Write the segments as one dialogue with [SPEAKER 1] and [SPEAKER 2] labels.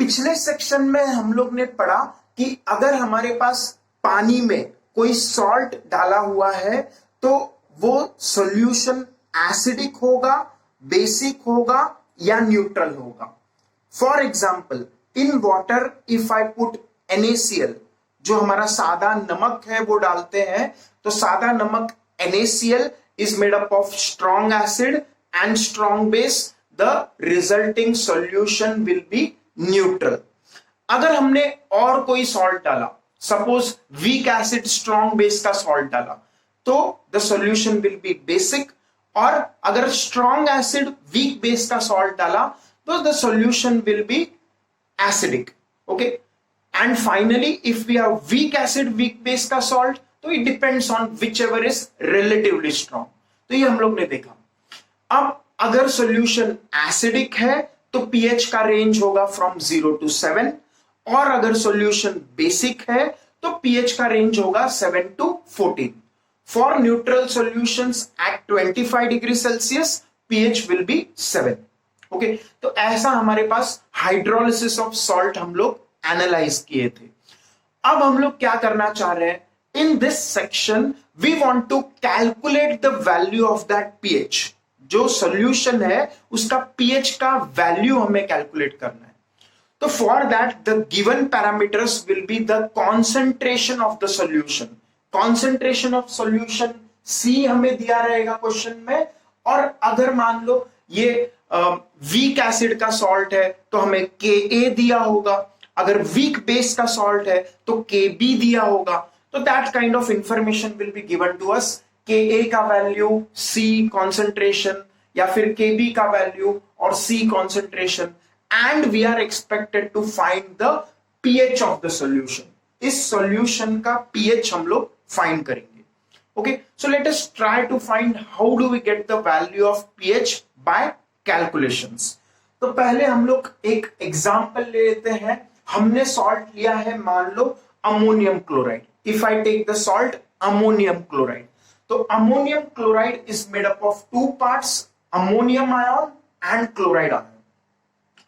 [SPEAKER 1] पिछले सेक्शन में हम लोग ने पढ़ा कि अगर हमारे पास पानी में कोई सॉल्ट डाला हुआ है तो वो सॉल्यूशन एसिडिक होगा, बेसिक होगा या न्यूट्रल होगा। For example, in water if I put NaCl, जो हमारा सादा नमक है वो डालते हैं, तो सादा नमक NaCl is made up of strong acid and strong base. The resulting solution will be neutral. अगर हमने और कोई सॉल्ट डाला, suppose weak acid strong base का सॉल्ट डाला, तो the solution will be basic. और अगर स्ट्रॉन्ग एसिड वीक बेस का सॉल्ट डाला तो the solution will be acidic. Okay, and finally if we have weak acid weak base का salt, तो it depends on whichever is relatively strong. तो ये हम लोग ने देखा। अब अगर सॉल्यूशन एसिडिक है तो पीएच का रेंज होगा फ्रॉम 0 to 7, और अगर सॉल्यूशन बेसिक है तो पीएच का रेंज होगा 7 to 14। For neutral solutions at 25 degree Celsius pH will be 7। Okay, तो ऐसा हमारे पास हाइड्रोलिसिस ऑफ सॉल्ट हम लोग एनालाइज किए थे। अब हम लोग क्या करना चाह रहे हैं, in this section we want to calculate the value of that pH. जो सॉल्यूशन है उसका पीएच का वैल्यू हमें कैलकुलेट करना है। तो for that the given parameters will be the concentration of the solution. Concentration of solution C हमें दिया रहेगा क्वेश्चन में, और अगर मान लो ये वीक एसिड का सॉल्ट है तो हमें Ka दिया होगा, अगर वीक बेस का सॉल्ट है तो Kb दिया होगा। तो that kind of information will be given to us. Ka का वैल्यू, C कॉन्सेंट्रेशन, या फिर Kb का वैल्यू और C concentration, and we are expected to find the pH of the solution. इस सॉल्यूशन का pH हम लोग फाइंड करेंगे। Okay, so let us try to find how do we get the value of pH by calculations. तो पहले हम लोग एक एग्जांपल ले लेते हैं। हमने सॉल्ट लिया है, मान लो ammonium chloride. If I take the salt ammonium chloride, तो ammonium chloride is made up of two parts, ammonium ion and chloride ion.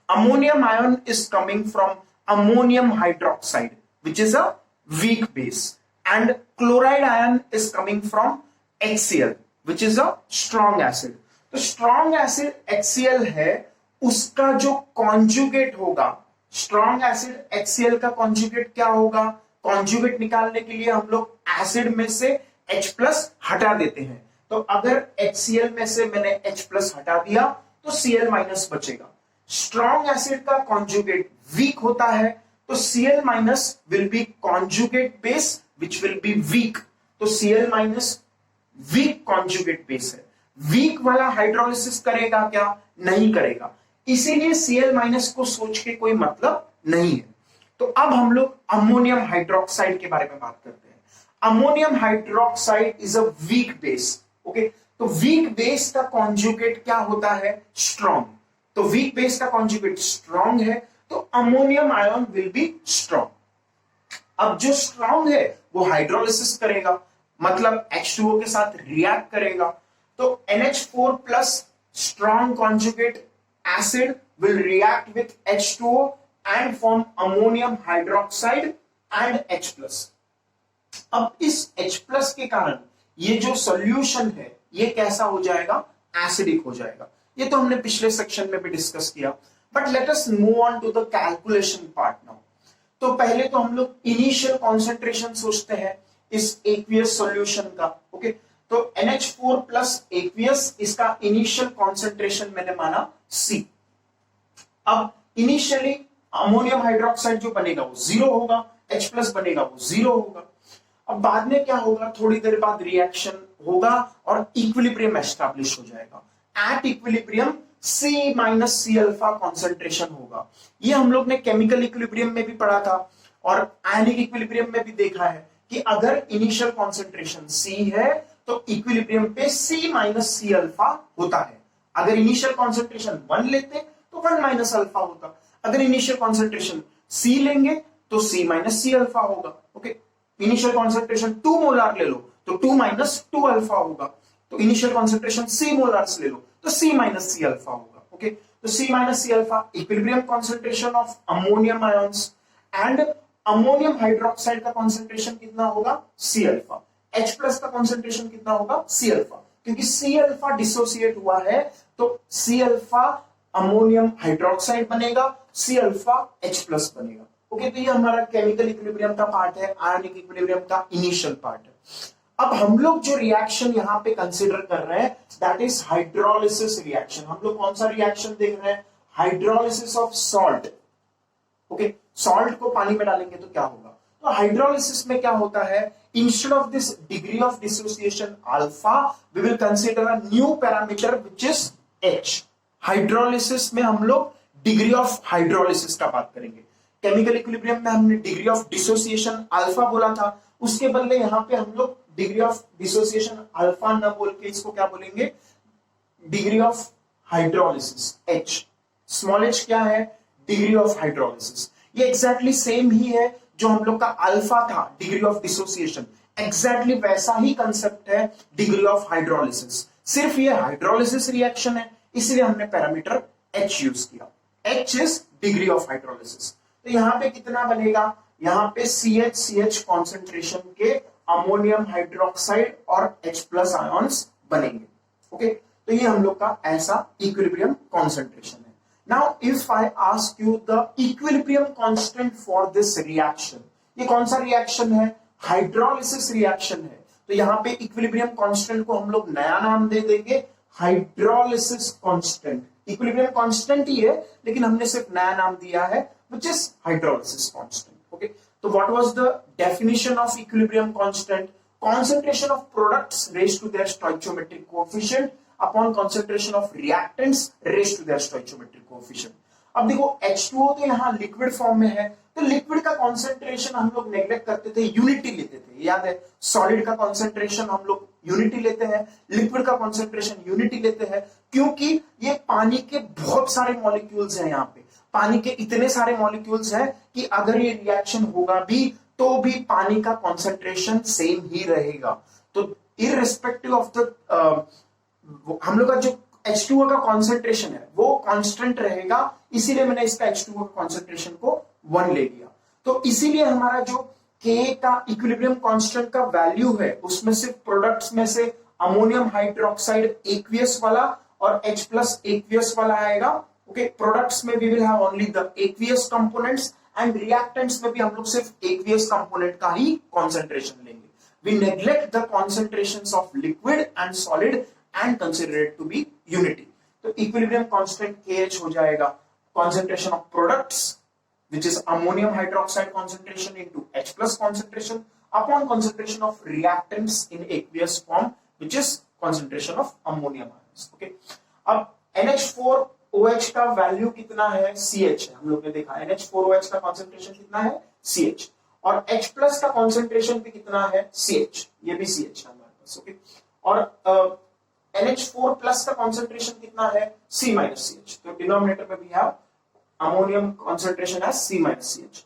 [SPEAKER 1] Ammonium ion is coming from ammonium hydroxide, which is a weak base, and chloride ion is coming from HCl, which is a strong acid. तो strong acid HCl है, उसका जो conjugate होगा, strong acid HCl का conjugate क्या होगा? conjugate निकालने के लिए हम लोग acid में से H plus हटा देते हैं। तो अगर HCl में से मैंने H plus हटा दिया तो Cl minus बचेगा। स्ट्रॉन्ग एसिड का कॉन्जुगेट वीक होता है, तो Cl minus will be conjugate base which will be weak. तो Cl minus weak conjugate base है। वीक वाला हाइड्रोलिसिस करेगा क्या? नहीं करेगा, इसीलिए Cl माइनस को सोच के कोई मतलब नहीं है। तो अब हम लोग अमोनियम हाइड्रोक्साइड के बारे में बात करते हैं। Ammonium hydroxide is a weak base. Okay, तो वीक बेस का कॉन्जुगेट क्या होता है? स्ट्रॉन्ग। तो वीक बेस का कॉन्जुगेट स्ट्रॉन्ग है, तो ammonium ion will be strong. अब जो स्ट्रॉन्ग है वो हाइड्रोलिसिस करेगा, मतलब H2O के साथ रिएक्ट करेगा। तो NH4 plus strong conjugate acid will react with H2O and form ammonium hydroxide and H plus. अब इस H प्लस के कारण ये जो सॉल्यूशन है ये कैसा हो जाएगा? एसिडिक हो जाएगा। ये तो हमने पिछले सेक्शन में भी डिस्कस किया, but let us move on to the calculation part now. तो पहले तो हम लोग इनिशियल कॉन्सेंट्रेशन सोचते हैं इस एक्वियस सॉल्यूशन का। ओके, तो NH4 प्लस एक्वियस, इसका इनिशियल कॉन्सेंट्रेशन मैंने माना C। अब इनिशियली अमोनियम हाइड्रोक्साइड जो बनेगा वो 0 होगा, H प्लस बनेगा वो 0 होगा। अब बाद में क्या होगा? थोड़ी देर बाद रिएक्शन होगा और इक्विलिब्रियम एस्टैब्लिश हो जाएगा। At equilibrium C minus C alpha concentration होगा। ये हम लोग ने केमिकल इक्विलिब्रियम में भी पढ़ा था और आयनिक इक्विलिब्रियम में भी देखा है कि अगर इनिशियल कॉन्सेंट्रेशन C है तो इक्विलिब्रियम पे C माइनस C अल्फा होता है। अगर इनिशियल कॉन्सेंट्रेशन 1 लेते तो 1 माइनस अल्फा होता। अगर इनिशियल कॉन्सेंट्रेशन C लेंगे तो C माइनस C अल्फा होगा। ओके, इनिशियल कॉन्सेंट्रेशन 2 मोलार ले लो तो 2 माइनस 2 अल्फा होगा। तो इनिशियल कॉन्सेंट्रेशन C मोलार्स ले लो तो C माइनस C अल्फा होगा। ओके, तो C minus C alpha equilibrium concentration of ammonium ions and ammonium hydroxide का कॉन्सेंट्रेशन कितना होगा C अल्फा, H प्लस का कॉन्सेंट्रेशन कितना होगा C अल्फा, क्योंकि C अल्फा डिसोसिएट हुआ है तो C अल्फा अमोनियम हाइड्रोक्साइड बनेगा, C अल्फा H प्लस बनेगा। ओके, तो ये हमारा केमिकल इक्विलिब्रियम का पार्ट है, आयनिक इक्विलिब्रियम का इनिशियल पार्ट है। अब हम लोग जो रिएक्शन यहां पे कंसीडर कर रहे हैं दैट इज हाइड्रोलिसिस रिएक्शन। हम लोग कौन सा रिएक्शन देख रहे हैं? Hydrolysis of salt. Okay, salt को पानी में डालेंगे तो क्या होगा? तो हाइड्रोलिसिस में क्या होता है, instead of this degree of dissociation alpha we will consider a new parameter which is H। Hydrolysis में हम लोग डिग्री ऑफ हाइड्रोलिसिस का बात करेंगे। केमिकल इक्विलिब्रियम में हमने डिग्री ऑफ डिसोसिएशन अल्फा बोला था, उसके बदले यहां पे हम लोग डिग्री ऑफ डिसोसिएशन अल्फा न बोल के इसको क्या बोलेंगे? Degree of hydrolysis H। Small h क्या है? Degree of hydrolysis. ये एग्जैक्टली सेम ही है जो हम लोग का अल्फा था डिग्री ऑफ डिसोसिएशन, एग्जैक्टली वैसा ही कंसेप्ट है डिग्री ऑफ हाइड्रोलिसिस। सिर्फ ये हाइड्रोलिसिस रिएक्शन है इसलिए हमने पैरामीटर H यूज किया। H is degree of hydrolysis. तो यहां पे कितना बनेगा? यहां पे CH कॉन्सेंट्रेशन के अमोनियम हाइड्रोक्साइड और H प्लस आयंस बनेंगे। ओके, तो ये हम लोग का ऐसा इक्विलिब्रियम कॉन्सेंट्रेशन है। Now if I ask you the equilibrium constant for this reaction, ये कौन सा रिएक्शन है? हाइड्रोलिसिस रिएक्शन है। तो यहां पे इक्विलिब्रियम कांस्टेंट को हम लोग नया नाम दे देंगे हाइड्रोलिसिस कांस्टेंट। इक्विलिब्रियम कांस्टेंट ही है लेकिन हमने सिर्फ नया नाम दिया है which is hydrolysis constant. Okay, तो what was the definition of equilibrium constant? concentration of products raised to their stoichiometric coefficient upon concentration of reactants raised to their stoichiometric coefficient। अब देखो H2O तो यहाँ लिक्विड फॉर्म में है, तो liquid का concentration हम लोग नेग्लेक्ट करते थे, यूनिटी लेते थे, याद है? सॉलिड का कॉन्सेंट्रेशन हम लोग यूनिटी लेते हैं, लिक्विड का कॉन्सेंट्रेशन यूनिटी लेते हैं, क्योंकि ये पानी के बहुत सारे मॉलिक्यूल्स हैं। यहाँ पे पानी के इतने सारे मॉलिक्यूल्स हैं कि अगर ये रिएक्शन होगा भी तो भी पानी का कॉन्सेंट्रेशन सेम ही रहेगा। तो इररिस्पेक्टिव ऑफ द हम लोग का जो H2O का कॉन्सेंट्रेशन है वो कांस्टेंट रहेगा, इसीलिए मैंने इसका H2O का कॉन्सेंट्रेशन को 1 ले लिया। तो इसीलिए हमारा जो K का इक्विलिब्रियम कांस्टेंट का वैल्यू है उसमें सिर्फ प्रोडक्ट्स में से अमोनियम हाइड्रोक्साइड एक्वियस वाला और H प्लस एक्वियस वाला आएगा। ओके, प्रोडक्ट्स में we will have only the aqueous components and reactants में भी हम लोग सिर्फ एक्वियस कंपोनेंट का ही कॉन्सेंट्रेशन लेंगे। We neglect the concentrations of liquid and solid and consider it to be unity. तो इक्विलिब्रियम कांस्टेंट KH हो जाएगा concentration of products which is ammonium hydroxide concentration into H plus concentration upon concentration of reactants in aqueous form which is concentration of ammonium ions। okay, अब NH4OH का value कितना है? CH है, हम लोग ने देखा NH4OH का कॉन्सेंट्रेशन कितना है? CH। और H प्लस का कॉन्सेंट्रेशन भी कितना है? CH, ये भी CH है हमारे पास। ओके, और NH4 प्लस का कॉन्सेंट्रेशन कितना है? C minus CH। तो डिनोमिनेटर में भी है अमोनियम कॉन्सेंट्रेशन है C माइनस CH।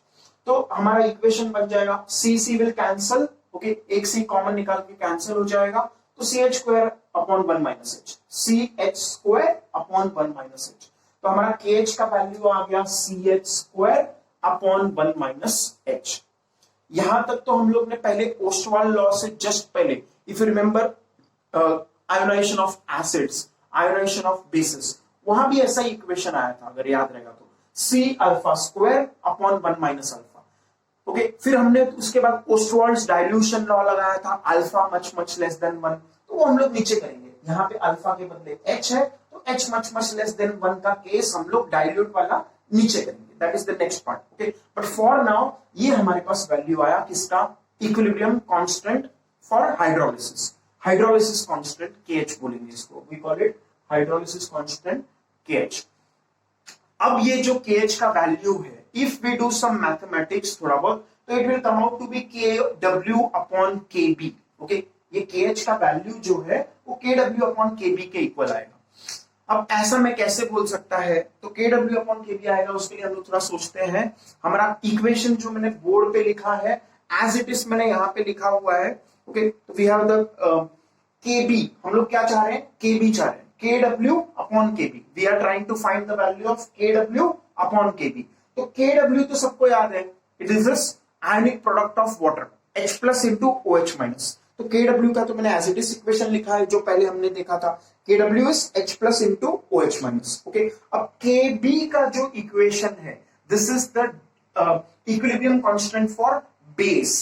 [SPEAKER 1] तो हमारा इक्वेशन बन जाएगा C विल कैंसल। ओके, एक C कॉमन निकाल के कैंसिल हो जाएगा, तो CH square upon 1 minus H, CH square upon 1 minus H। तो हमारा KH का वैल्यू आ गया CH square upon 1 minus H। यहां तक तो हम लोग ने पहले ओस्टवाल्ड लॉ से जस्ट पहले, if you remember ionization of acids, ionization of bases, वहां भी ऐसा इक्वेशन आया था अगर याद रहेगा तो, C alpha square upon 1 minus alpha. Okay, फिर हमने उसके बाद ओस्टवाल्ड्स डाइल्यूशन लॉ लगाया था, alpha much much less than 1, तो वो हम लोग नीचे करेंगे। यहाँ पे अल्फा के बदले H है तो H much much less than 1 का केस हम लोग डाइल्यूट वाला नीचे करेंगे, that is the next part. Okay, but for now ये हमारे पास वैल्यू आया किसका? Equilibrium constant for hydrolysis, hydrolysis constant KH बोलेंगे इसको, we call it hydrolysis constant KH। अब ये जो KH का वैल्यू है, if we do some mathematics थोड़ा बहुत, तो it will come out to be KW upon KB। Okay, ये KH का वैल्यू जो है वो KW अपॉन KB के इक्वल आएगा। अब ऐसा मैं कैसे बोल सकता है? तो KW अपॉन KB आएगा, उसके लिए हम लोग थोड़ा सोचते हैं। हमारा इक्वेशन जो मैंने बोर्ड पे लिखा है एज इट इज मैंने यहाँ पे लिखा हुआ है। ओके, तो वी हैव द KB, हम लोग क्या चाह रहे हैं? KB चाह रहे हैं। Kw upon Kb. We are trying to find the value of Kw upon Kb. तो Kw तो सबको याद है, it is this ionic product of water H plus into OH minus. तो Kw का तो मैंने एज इट इज इक्वेशन लिखा है जो पहले हमने देखा था, Kw is H plus into OH minus. Okay, अब Kb का जो इक्वेशन है, this is the equilibrium constant for base.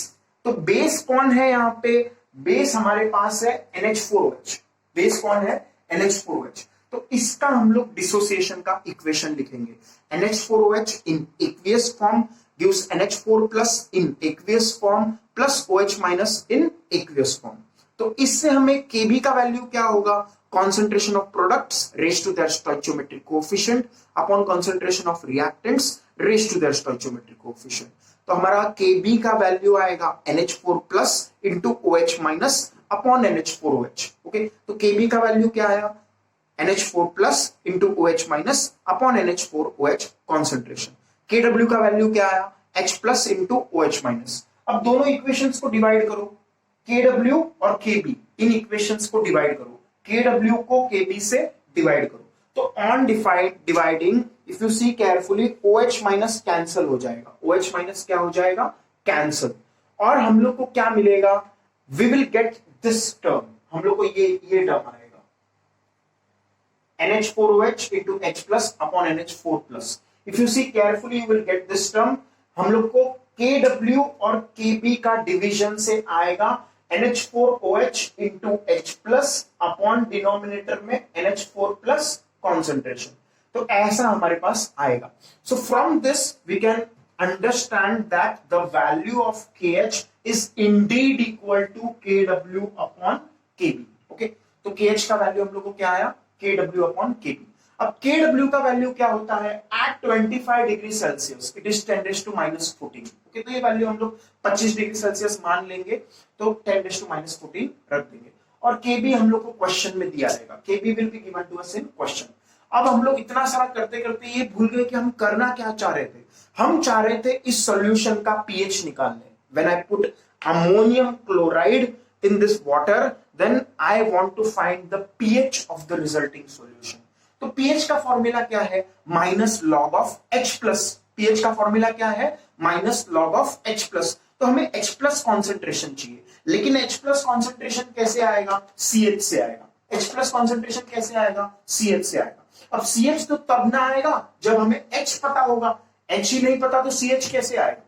[SPEAKER 1] तो बेस कौन है यहाँ पे? बेस हमारे पास है NH4OH. बेस कौन है? NH4OH. तो इसका हम लोग डिसोसिएशन का इक्वेशन लिखेंगे. NH4OH in aqueous form gives NH4 plus in aqueous form plus OH minus in aqueous form. तो इससे हमें Kb का वैल्यू क्या होगा? Concentration of products raised to their stoichiometric coefficient upon concentration of reactants raised to their stoichiometric coefficient. तो हमारा Kb का value आएगा NH4 plus into OH minus upon NH4OH. Okay, तो Kb का वैल्यू क्या आया? NH4 plus into OH minus upon NH4OH concentration. Kw का value क्या आया? H plus into OH minus. अब दोनों इक्वेशंस को डिवाइड करो, Kw और Kb, इन इक्वेशंस को डिवाइड करो, Kw को Kb से डिवाइड करो. तो on dividing if you see carefully OH minus cancel हो जाएगा. OH माइनस क्या हो जाएगा? कैंसिल. और हम लोग को क्या मिलेगा? We will get this term. हम लोग को ये टर्म आएगा NH4OH into H plus upon NH4 plus. If you see carefully you will get this term. हम लोग को Kw और Kb का डिवीजन से आएगा NH4OH into H plus upon denominator में NH4 plus concentration. तो ऐसा हमारे पास आएगा. So from this we can understand that the value of KH is indeed equal to Kw upon Kb. Okay, तो KH का वैल्यू हम लोग को क्या आया? Kw upon Kb. अब Kw का वैल्यू क्या होता है? At 25 degree Celsius it is 10 raised to minus 14. Okay, तो ये वैल्यू हम लोग 25 डिग्री सेल्सियस मान लेंगे, तो 10 raised to minus 14 रख देंगे. और Kb हम लोग को क्वेश्चन में दिया रहेगा. Kb will be given to us in question. अब हम लोग इतना सारा करते करते ये भूल गए कि हम करना क्या चाह रहे थे. हम चाह रहे थे इस सॉल्यूशन का पीएच निकालने. When I put ammonium chloride in this water, then I want to find the pH of the resulting solution. तो pH का फॉर्मूला क्या है? Minus log of H plus. pH का फॉर्मूला क्या है? Minus log of H plus. तो हमें H plus concentration चाहिए, लेकिन H प्लस कॉन्सेंट्रेशन कैसे आएगा? CH से आएगा. H प्लस कॉन्सेंट्रेशन कैसे आएगा? CH से आएगा. अब CH तो तब ना आएगा जब हमें H पता होगा. H ही नहीं पता तो CH कैसे आएगा?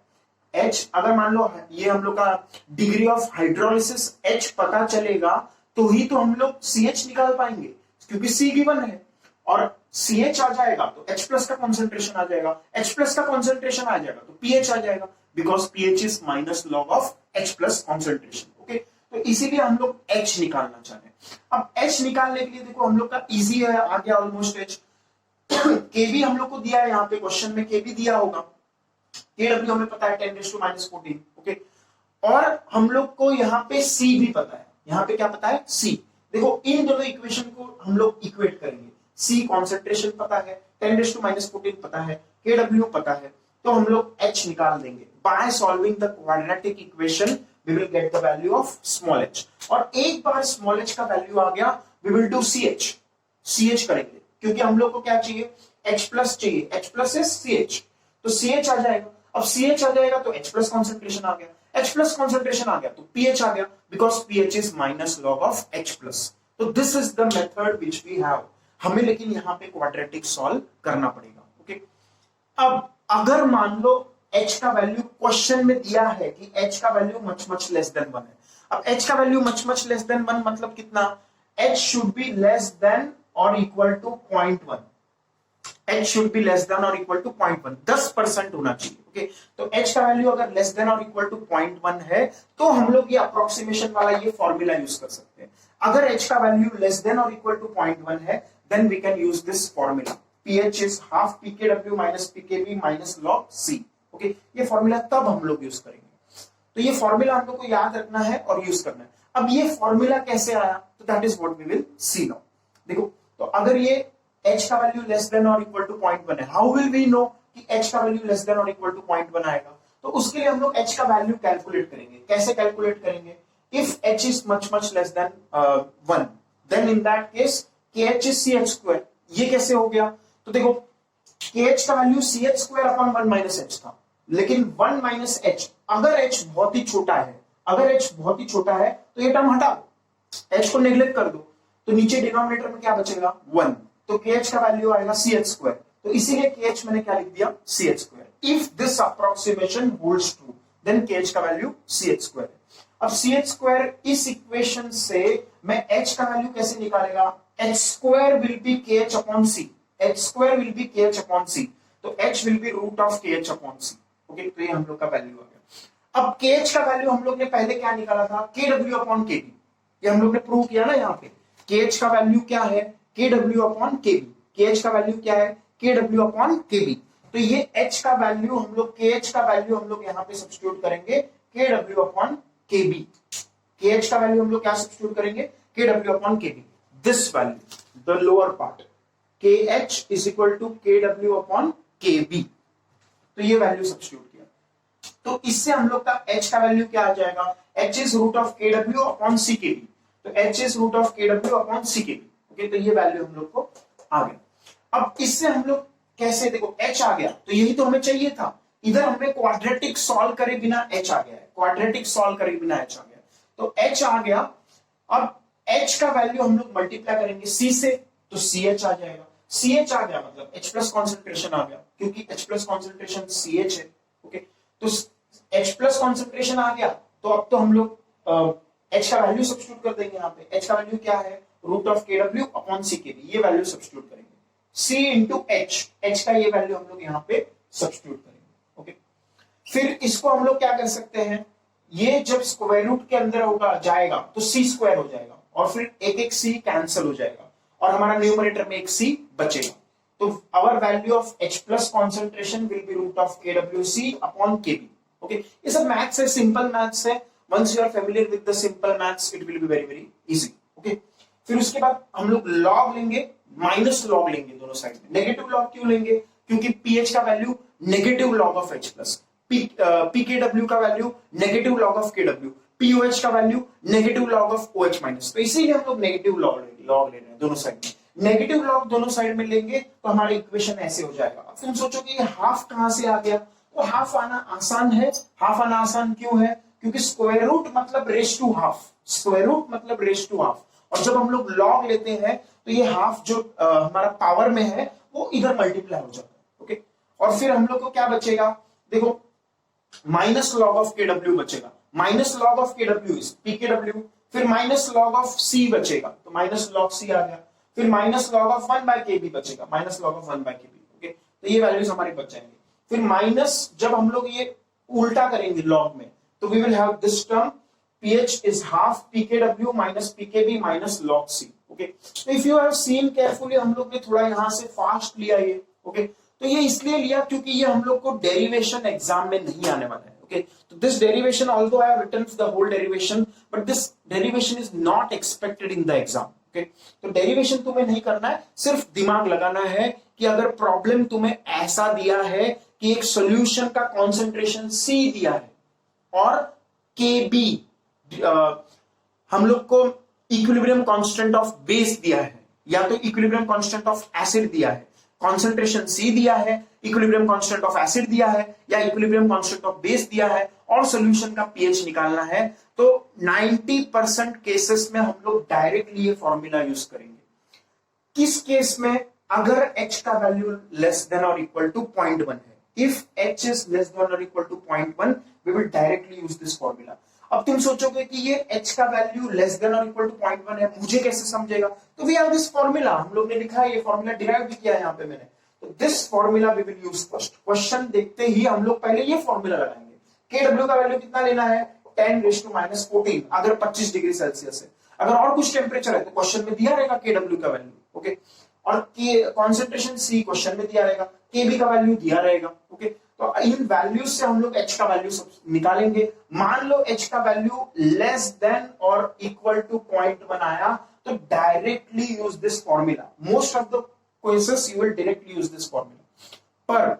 [SPEAKER 1] H अगर मान लो ये हम लोग का डिग्री ऑफ हाइड्रोलिसिस H पता चलेगा तो ही तो हम लोग CH निकाल पाएंगे, क्योंकि C गिवन है और CH आ जाएगा तो H प्लस का कॉन्सेंट्रेशन आ जाएगा. H प्लस का कॉन्सेंट्रेशन आ जाएगा तो pH आ जाएगा, because pH is minus log of H plus concentration. Okay, तो इसीलिए हम लोग H निकालना चाह रहे हैं. अब H निकालने के लिए देखो हम लोग का इजी है, आ गया ऑलमोस्ट H. Kb हम लोग को दिया है, यहाँ पे क्वेश्चन में Kb दिया होगा. Kw हमें पता है 10 raised to minus 14. ओके, और हम लोग को यहाँ पे C भी पता है. यहाँ पे क्या पता है? C. देखो इन दोनों इक्वेशन को हम लोग इक्वेट करेंगे. C कॉन्सेंट्रेशन पता है, 10 raised to minus 14 पता है, Kw पता है, तो हम लोग H निकाल देंगे. By solving the quadratic equation we will get the value of small h. और एक बार स्मॉल h का वैल्यू आ गया, वी विल डू CH करेंगे, क्योंकि हम लोग को क्या चाहिए? H प्लस चाहिए. H प्लस इज CH, तो CH आ जाएगा. अब CH आ जाएगा तो H प्लस कॉन्सेंट्रेशन आ गया. H प्लस कॉन्सेंट्रेशन आ गया तो pH आ गया, because pH is minus log of H plus. तो this is the method which we have. हमें लेकिन यहाँ पे क्वाड्रेटिक सॉल्व करना पड़ेगा. ओके, अब अगर मान लो H का वैल्यू क्वेश्चन में दिया है कि H का वैल्यू मच लेस देन 1 है. अब H का वैल्यू मच लेस देन 1 मतलब कितना? H should be less than और equal to 0.1. H should be less than or equal to 0.1. 10% होना चाहिए. ओके, तो H का वैल्यू अगर लेस देन और इक्वल टू 0.1 है तो हम लोग ये अप्रोक्सीमेशन वाला ये फॉर्मूला यूज कर सकते हैं. अगर H का वैल्यू लेस देन और इक्वल टू 0.1 है then we can use this formula. pH is half pKw minus pKb minus log C. Okay, ये फॉर्मूला तब हम लोग यूज करेंगे. तो ये फॉर्मूला हम लोग को याद रखना है और यूज करना है. अब ये फॉर्मूला कैसे आया? तो that is what we will see now. देखो, तो अगर ये H का वैल्यू लेस देन और इक्वल टू 0.1 है, हाउ विल वी नो कि H का वैल्यू लेस देन और इक्वल टू 0.1 आएगा? तो उसके लिए हम लोग H का वैल्यू कैलकुलेट करेंगे. कैसे कैलकुलेट करेंगे? If H is much less than 1 then in that case KH is CH²। ये कैसे हो गया? तो देखो KH का value CH² upon 1 minus H था, लेकिन 1 माइनस H, अगर H बहुत ही छोटा है, अगर H बहुत ही छोटा है तो ये टर्म हटा दो, H को नेग्लेक्ट कर दो, तो नीचे डिनोमिनेटर में क्या बचेगा? 1। तो KH का वैल्यू आएगा CH², तो इसीलिए KH मैंने क्या लिख दिया? CH²। If this approximation holds true then KH का वैल्यू CH²। अब CH² इस इक्वेशन से मैं H का वैल्यू कैसे निकालेगा? H² will be KH upon C, H² will be KH upon C, तो H will be root of KH upon C। Okay, तो ये हम लोग का वैल्यू आ गया। अब KH का वैल्यू हम लोग ने पहले क्या निकाला था? KW upon KB। ये हम लोग ने प्रूव किया ना यहाँ पे। KH का वैल्यू क्या है? KW upon KB। KH का वैल्यू क्या है? KW upon KB। तो ये H का वैल्यू हम लोग, KH का वैल्यू हम लोग यहाँ पे सब्स्टिट्यूट करेंगे KW अपॉन KB। KH का वैल्यू हम लोग क्या सब्स्टिट्यूट करेंगे? KW upon KB। This value, the lower part, KH is equal to KW upon KB। तो ये वैल्यू सब्स्टिट्यूट किया, तो इससे हम लोग का H का वैल्यू क्या आ जाएगा? H is root of KW upon CKB। तो H is root of KW upon CKB। Okay, तो ये वैल्यू हम लोग को आ गया। अब इससे हम लोग कैसे, देखो H आ गया, तो यही तो हमें चाहिए था। इधर हमें क्वाड्रेटिक सॉल्व करे बिना H आ गया है, क्वाड्रेटिक सॉल्व करे बिना H आ गया, तो H आ गया। अब H का वैल्यू हम लोग मल्टीप्लाई करेंगे C से, तो CH आ जाएगा। CH आ गया मतलब H प्लस कॉन्सेंट्रेशन आ गया, क्योंकि H प्लस कॉन्सेंट्रेशन CH है। ओके, तो H प्लस कॉन्सेंट्रेशन आ गया, तो अब तो हम लोग H का वैल्यू सब्स्टिट्यूट कर देंगे। यहाँ पे H का वैल्यू क्या है? Root of KW upon CKB। ये वैल्यू सब्स्टिट्यूट करेंगे, C इंटू H, H का ये वैल्यू हम लोग यहाँ पे सब्स्टिट्यूट करेंगे। ओके, फिर इसको हम लोग क्या कर सकते हैं? ये जब स्क्वायर रूट के अंदर होगा जाएगा तो C² हो जाएगा, और फिर एक एक C कैंसिल हो जाएगा, और हमारा न्यूमरेटर में एक C बचेगा। तो our value of H plus concentration will be root of KWC upon KB। Okay, ये सब मैथ्स है, सिंपल मैथ्स है। Once you are familiar with the simple maths, it will be very very easy. Okay, फिर उसके बाद हम लोग log लेंगे, माइनस लॉग लेंगे दोनों साइड में। नेगेटिव लॉग क्यों लेंगे? क्योंकि PH का value negative log of H plus, PKW का value negative log of KW, POH का value negative log of OH minus. तो इसीलिए हम लोग नेगेटिव लॉग ले रहे हैं दोनों साइड में। नेगेटिव लॉग दोनों साइड में लेंगे तो हमारा इक्वेशन ऐसे हो जाएगा। अब तुम सोचोगे ये हाफ कहां से आ गया? तो हाफ आना आसान है। हाफ आना आसान क्यों है? क्योंकि स्क्वायर रूट मतलब raise to half, square root मतलब रेस टू हाफ, और जब हम लोग लॉग लेते हैं तो ये हाफ जो हमारा पावर में है वो इधर मल्टीप्लाई हो जाता है। ओके, और फिर हम लोग को क्या बचेगा? देखो माइनस लॉग ऑफ KW बचेगा, minus log of KW is PKW, फिर माइनस लॉग ऑफ C बचेगा, तो माइनस लॉग C आ गया, फिर minus log of 1 by KB बचेगा, minus log of 1 by KB। Okay, तो ये वैल्यूज हमारे बच जाएंगे। फिर माइनस जब हम लोग ये उल्टा करेंगे लॉग में, तो we will have this term PH is half PKW minus PKB minus log C. Okay, so if you have seen carefully, हम लोग ने थोड़ा यहाँ से फास्ट लिया ये। ओके, तो ये इसलिए लिया क्योंकि ये हम लोग को डेरिवेशन एग्जाम में नहीं आने वाला है। ओके, तो this derivation, although I have written the whole derivation, but this derivation is not expected in the exam. Okay, तो डेरिवेशन तुम्हें नहीं करना है, सिर्फ दिमाग लगाना है कि अगर प्रॉब्लम तुम्हें ऐसा दिया है कि एक सोल्यूशन का कॉन्सेंट्रेशन C दिया है और KB हम लोग को इक्विलिब्रियम कांस्टेंट ऑफ बेस दिया है, या तो इक्विलिब्रियम कांस्टेंट ऑफ एसिड दिया है, कॉन्सेंट्रेशन C दिया है, इक्विलिब्रियम कांस्टेंट ऑफ एसिड दिया है, या इक्विलिब्रियम कांस्टेंट ऑफ बेस दिया है, और सॉल्यूशन का pH निकालना है, तो 90% केसेस में हम लोग डायरेक्टली ये फॉर्मूला यूज करेंगे। किस केस में? अगर H का वैल्यू लेस देन और इक्वल टू 0.1 है, if H is less than और equal to 0.1, we will directly use this formula. अब तुम सोचोगे कि ये H का वैल्यू लेस देन और इक्वल टू 0.1 है, मुझे कैसे समझेगा? तो वी हैव दिस फॉर्मूला, हम लोग ने लिखा है, ये फॉर्मूला डिराइव भी किया है यहाँ पे मैंने। तो this formula we will use first. Question देखते ही हम लोग पहले ये फॉर्मूला लगाएंगे। KW का वैल्यू कितना लेना है? 10⁻⁻14 अगर 25 डिग्री सेल्सियस है। अगर और कुछ टेम्परेचर है तो क्वेश्चन में दिया रहेगा KW का वैल्यू। ओके, और कॉन्सेंट्रेशन C क्वेश्चन में दिया रहेगा, KB का वैल्यू दिया रहेगा। ओके, तो इन वैल्यूज से हम लोग H का वैल्यू निकालेंगे। मान लो H का वैल्यू लेस देन और इक्वल टू 0.1 आया, तो directly use this formula. Most of the cases you will directly use this formula. पर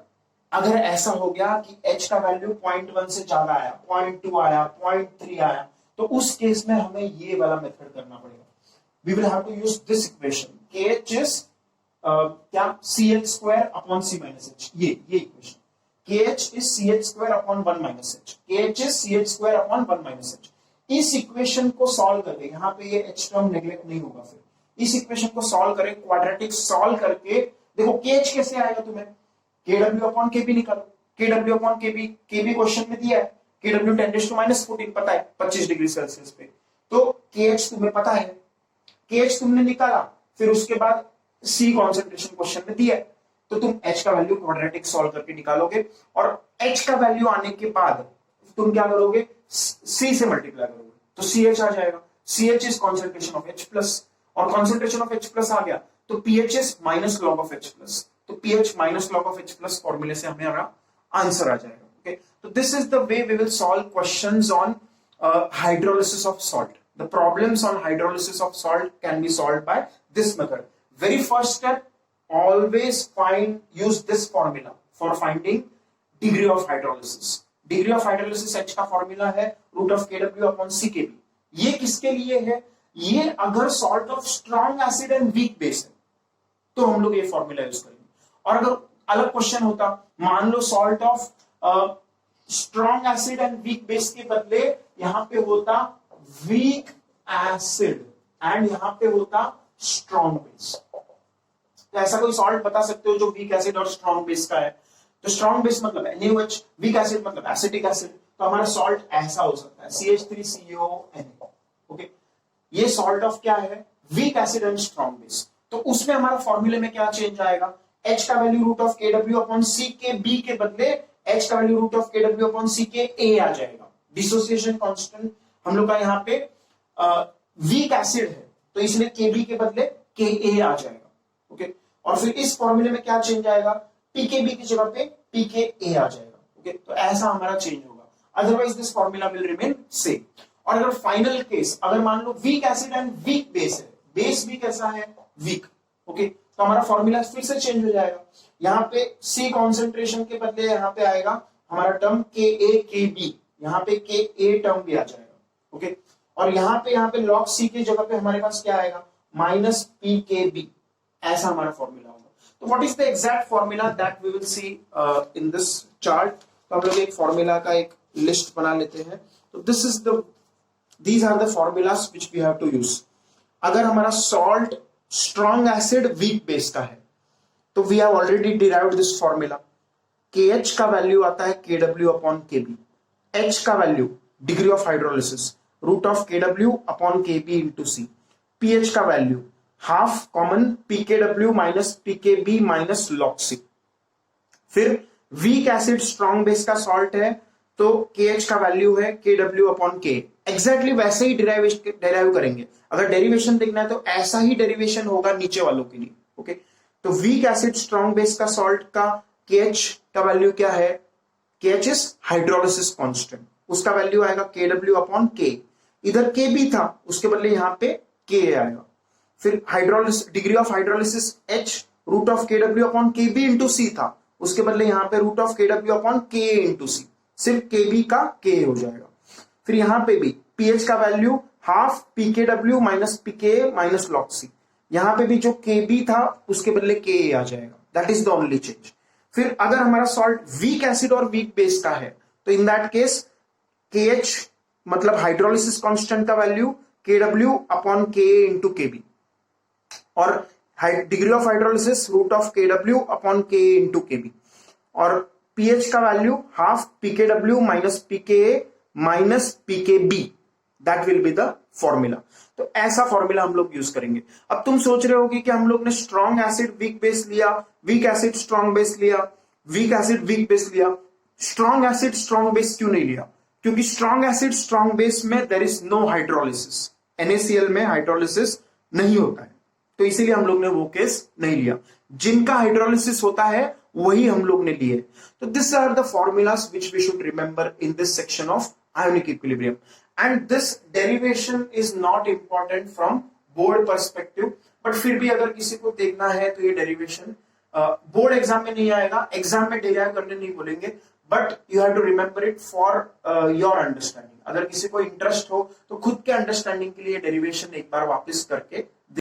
[SPEAKER 1] अगर ऐसा हो गया कि H का वैल्यू 0.1 से ज्यादा आया, 0.2 आया, 0.3 आया, तो उस केस में हमें ये वाला मेथड करना पड़ेगा। We will have to use this equation. KH is क्या CH square upon C minus H, ये equation KH is CH square upon 1 minus H, KH is CH square upon 1 minus H। इस equation को solve करके यहाँ पे ये H term neglect नहीं होगा, फिर इस इक्वेशन को सॉल्व करें, क्वाड्रेटिक सॉल्व करके देखो KH कैसे आएगा, तुम्हें KW अपॉन KB निकालो, KW अपॉन KB क्वेश्चन में दिया है, KW 10⁻⁻14 पता है 25 डिग्री सेल्सियस पे, तो KH तुम्हें पता है, KH तुमने निकाला, फिर उसके बाद C कॉन्सेंट्रेशन क्वेश्चन में दिया है, तो तुम H का वैल्यू क्वाड्रेटिक सॉल्व करके निकालोगे, और H का वैल्यू आने के बाद तुम क्या करोगे, C से मल्टीप्लाई करोगे, तो CH आ जाएगा, CH is concentration of H plus, और कॉन्सेंट्रेशन ऑफ H प्लस आ गया तो pH is minus log of H plus, तो pH minus log of H plus फॉर्मूले से हमारा आंसर आ जाएगा। ओके, तो this is the way we will solve questions on hydrolysis of salt. The problems on hydrolysis of salt can be solved by this method. Very first step, always use this formula for finding degree of hydrolysis. Degree of hydrolysis H का formula है root of KW upon CKB। ये किसके लिए है, ये अगर salt of strong acid and weak base है तो हम लोग ये फॉर्मूला यूज करेंगे, और अगर अलग क्वेश्चन होता, मान लो salt of strong acid and weak base के बदले यहां पे होता वीक एसिड एंड यहां पे होता स्ट्रॉन्ग बेस, तो ऐसा कोई सॉल्ट बता सकते हो जो वीक एसिड और स्ट्रॉन्ग बेस का है, तो स्ट्रॉन्ग बेस मतलब NaOH, वीक एसिड मतलब एसिटिक एसिड, तो हमारा सॉल्ट ऐसा हो सकता है CH3CONA। ओके, ये सॉल्ट ऑफ क्या है, week acid and strong base, तो उसमें हमारा फॉर्मूले में क्या चेंज आएगा, H का value root of KW upon CKB के बदले H का value root of KW upon CKA आ जाएगा। डिसोसिएशन कांस्टेंट हम लोग का यहाँ पे वीक एसिड है, तो इसलिए KB के बदले KA आ जाएगा। ओके, और फिर इस फॉर्मूले में क्या चेंज आएगा, PKB की जगह पे PKA आ जाएगा। ओके, तो ऐसा हमारा चेंज होगा, otherwise this formula will remain same. और अगर फाइनल केस, अगर मान लो weak acid and weak base है, बेस भी कैसा है, वीक, ओके, तो हमारा फॉर्मूला फिर से चेंज हो जाएगा, यहाँ पे C कॉन्सेंट्रेशन के बदले यहाँ पे आएगा हमारा टर्म KA यहाँ पे KA टर्म भी आ जाएगा। ओके, और यहाँ पे लॉग C की जगह पे हमारे पास क्या आएगा, माइनस PKB, ऐसा हमारा फॉर्मूला होगा। तो what is the exact formula that we will see in this chart, तो हम लोग एक फॉर्मूला का एक लिस्ट बना लेते हैं। तो these are the formulas which we have to use। अगर हमारा salt strong acid weak base का है तो we have already derived this formula. KH का वैल्यू आता है KW अपॉन KB, H का value degree of hydrolysis root of KW upon KB into C, pH का value half common PKW minus PKB minus log C। फिर weak acid strong base का salt है तो KH का value है KW upon K। Exactly वैसे ही derive करेंगे, अगर डेरिवेशन देखना है तो ऐसा ही डेरिवेशन होगा नीचे वालों के लिए। ओके, तो वीक एसिड स्ट्रॉन्ग बेस का सॉल्ट का KH का वैल्यू क्या है, KH इज हाइड्रोलिसिस कांस्टेंट, उसका वैल्यू आएगा KW अपॉन K। इधर KB था, उसके बदले यहां पे K आएगा। फिर hydrolysis degree of hydrolysis H root of KW upon KB into C था, उसके बदले यहां पे root of KW upon K into C, सिर्फ KB का K हो जाएगा। फिर यहां पे भी pH का value half PKW minus PKA minus log C, यहां पे भी जो KB था उसके बदले KA आ जाएगा, that is the only change. फिर अगर हमारा सॉल्ट वीक एसिड और वीक बेस का है तो इन दैट केस KH मतलब हाइड्रोलिसिस कांस्टेंट का value KW upon KA into KB, और degree of hydrolysis root of KW upon KA into KB, और pH का value half PKW minus PKA minus PKB, that will be the formula. तो ऐसा formula हम लोग use करेंगे। अब तुम सोच रहे होगे कि हम लोग ने स्ट्रॉन्ग एसिड वीक बेस लिया, वीक एसिड स्ट्रॉन्ग बेस लिया, वीक एसिड वीक बेस लिया, स्ट्रॉन्ग एसिड स्ट्रॉन्ग बेस क्यों नहीं लिया, क्योंकि स्ट्रॉन्ग एसिड स्ट्रॉन्ग बेस में there is no hydrolysis, NaCl में हाइड्रोलिसिस नहीं होता है, तो इसीलिए हम लोग ने वो केस नहीं लिया। जिनका हाइड्रोलिसिस होता है वही हम लोग ने लिए। तो this are the formulas which we should remember in this section of ionic equilibrium, and this derivation is not important from board perspective, but फिर भी अगर किसी को देखना है तो ये डेरिवेशन बोर्ड एग्जाम में नहीं आएगा, एग्जाम में डेराइव करने नहीं बोलेंगे, but you have to remember it for your understanding. अगर किसी को इंटरेस्ट हो तो खुद के अंडरस्टैंडिंग के लिए डेरिवेशन एक बार वापस करके